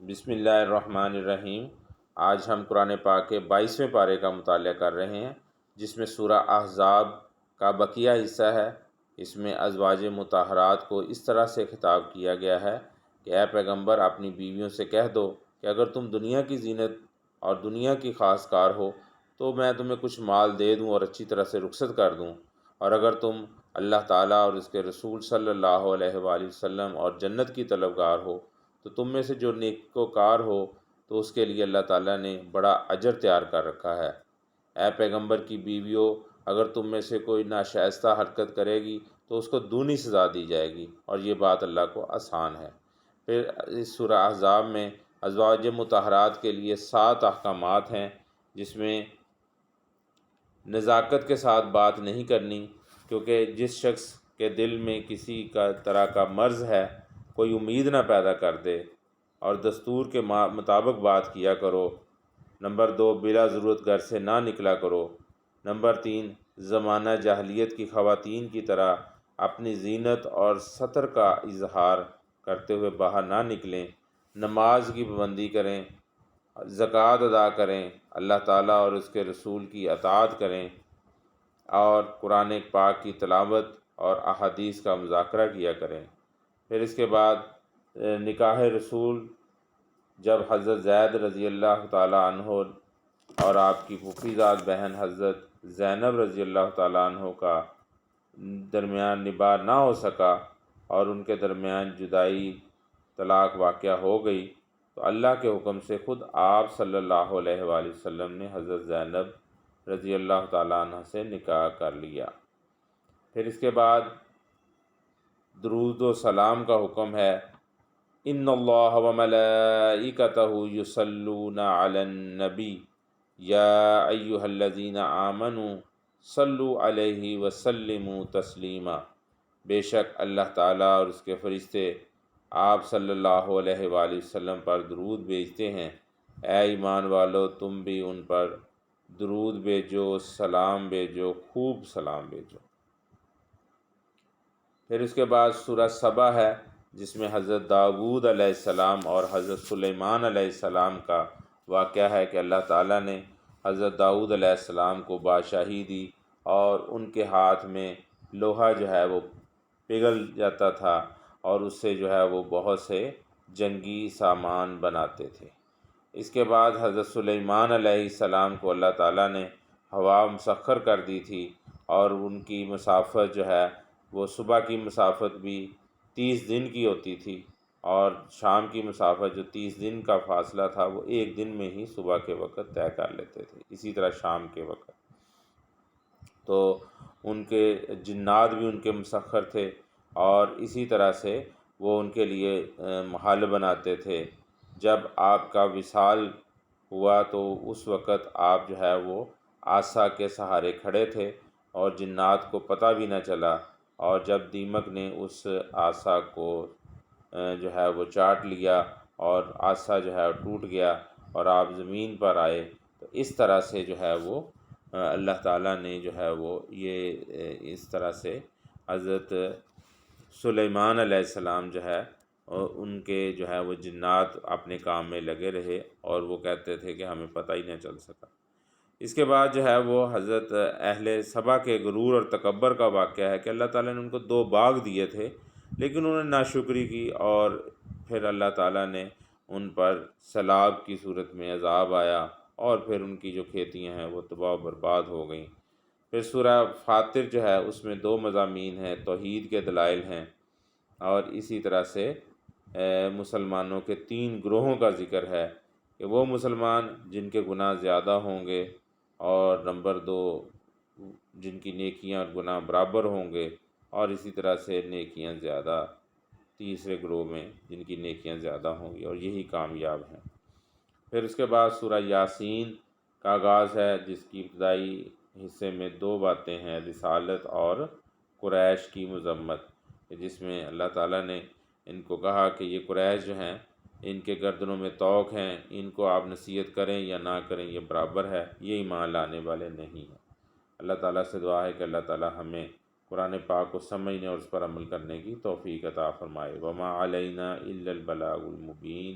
بسم اللہ الرحمن الرحیم۔ آج ہم قرآن پاک کے 22ویں پارے کا مطالعہ کر رہے ہیں، جس میں سورہ احزاب کا بقیہ حصہ ہے۔ اس میں ازواج مطہرات کو اس طرح سے خطاب کیا گیا ہے کہ اے پیغمبر، اپنی بیویوں سے کہہ دو کہ اگر تم دنیا کی زینت اور دنیا کی خاص کار ہو تو میں تمہیں کچھ مال دے دوں اور اچھی طرح سے رخصت کر دوں، اور اگر تم اللہ تعالیٰ اور اس کے رسول صلی اللہ علیہ وآلہ وسلم اور جنت کی طلبگار ہو تو تم میں سے جو نیکوکار ہو تو اس کے لیے اللہ تعالیٰ نے بڑا اجر تیار کر رکھا ہے۔ اے پیغمبر کی بیویوں، اگر تم میں سے کوئی ناشائستہ حرکت کرے گی تو اس کو دونی سزا دی جائے گی، اور یہ بات اللہ کو آسان ہے۔ پھر اس سورہ احزاب میں ازواج مطہرات کے لیے 7 احکامات ہیں، جس میں نزاکت کے ساتھ بات نہیں کرنی، کیونکہ جس شخص کے دل میں کسی کا طرح کا مرض ہے کوئی امید نہ پیدا کر دے، اور دستور کے مطابق بات کیا کرو۔ نمبر 2، بلا ضرورت گھر سے نہ نکلا کرو۔ نمبر 3، زمانہ جاہلیت کی خواتین کی طرح اپنی زینت اور ستر کا اظہار کرتے ہوئے باہر نہ نکلیں۔ نماز کی پابندی کریں، زکوٰۃ ادا کریں، اللہ تعالیٰ اور اس کے رسول کی اطاعت کریں، اور قرآن پاک کی تلاوت اور احادیث کا مذاکرہ کیا کریں۔ پھر اس کے بعد نکاح رسول، جب حضرت زید رضی اللہ تعالیٰ عنہ اور آپ کی پھوپھی زاد بہن حضرت زینب رضی اللہ تعالیٰ عنہ کا درمیان نباہ نہ ہو سکا اور ان کے درمیان جدائی طلاق واقع ہو گئی، تو اللہ کے حکم سے خود آپ صلی اللہ علیہ وآلہ وسلم نے حضرت زینب رضی اللہ تعالیٰ عنہ سے نکاح کر لیا۔ پھر اس کے بعد درود و سلام کا حکم ہے۔ ان اللہ وملائکتہ یصلون علی النبی یا ایہا الذین آمنوا صلوا علیہ وسلموا تسلیما۔ بے شک اللہ تعالیٰ اور اس کے فرشتے آپ صلی اللہ علیہ وآلہ وسلم پر درود بھیجتے ہیں۔ اے ایمان والو، تم بھی ان پر درود بھیجو، سلام بھیجو، خوب سلام بھیجو۔ پھر اس کے بعد سورہ سبا ہے، جس میں حضرت داؤد علیہ السلام اور حضرت سلیمان علیہ السلام کا واقعہ ہے کہ اللہ تعالیٰ نے حضرت داؤد علیہ السلام کو بادشاہی دی، اور ان کے ہاتھ میں لوہا جو ہے وہ پگھل جاتا تھا، اور اس سے جو ہے وہ بہت سے جنگی سامان بناتے تھے۔ اس کے بعد حضرت سلیمان علیہ السلام کو اللہ تعالیٰ نے ہوا مسخر کر دی تھی، اور ان کی مسافت جو ہے وہ صبح کی مسافت بھی 30 دن کی ہوتی تھی، اور شام کی مسافت جو 30 دن کا فاصلہ تھا وہ 1 دن میں ہی صبح کے وقت طے کر لیتے تھے۔ اسی طرح شام کے وقت تو ان کے جنات بھی ان کے مسخر تھے، اور اسی طرح سے وہ ان کے لیے محل بناتے تھے۔ جب آپ کا وصال ہوا تو اس وقت آپ جو ہے وہ عصا کے سہارے کھڑے تھے، اور جنات کو پتہ بھی نہ چلا، اور جب دیمک نے اس عصا کو جو ہے وہ چاٹ لیا اور عصا جو ہے ٹوٹ گیا اور آپ زمین پر آئے، تو اس طرح سے جو ہے وہ اللہ تعالیٰ نے جو ہے وہ یہ اس طرح سے حضرت سلیمان علیہ السلام جو ہے ان کے جو ہے وہ جنات اپنے کام میں لگے رہے، اور وہ کہتے تھے کہ ہمیں پتہ ہی نہ چل سکا۔ اس کے بعد جو ہے وہ حضرت اہل سبا کے غرور اور تکبر کا واقعہ ہے کہ اللہ تعالیٰ نے ان کو 2 باغ دیے تھے، لیکن انہوں نے ناشکری کی، اور پھر اللہ تعالیٰ نے ان پر سیلاب کی صورت میں عذاب آیا، اور پھر ان کی جو کھیتیاں ہیں وہ تباہ و برباد ہو گئیں۔ پھر سورہ فاطر جو ہے اس میں 2 مضامین ہیں، توحید کے دلائل ہیں، اور اسی طرح سے مسلمانوں کے 3 گروہوں کا ذکر ہے کہ وہ مسلمان جن کے گناہ زیادہ ہوں گے، اور نمبر 2 جن کی نیکیاں اور گناہ برابر ہوں گے، اور اسی طرح سے نیکیاں زیادہ تیسرے گروہ میں جن کی نیکیاں زیادہ ہوں گی، اور یہی کامیاب ہیں۔ پھر اس کے بعد سورہ یاسین کا آغاز ہے، جس کی ابتدائی حصے میں 2 باتیں ہیں، رسالت اور قریش کی مذمت، جس میں اللہ تعالیٰ نے ان کو کہا کہ یہ قریش جو ہیں ان کے گردنوں میں طوق ہیں، ان کو آپ نصیحت کریں یا نہ کریں یہ برابر ہے، یہ ایمان لانے والے نہیں ہیں۔ اللہ تعالیٰ سے دعا ہے کہ اللہ تعالیٰ ہمیں قرآن پاک کو سمجھنے اور اس پر عمل کرنے کی توفیق عطا فرمائے۔ وما علینا الا البلاغ المبین۔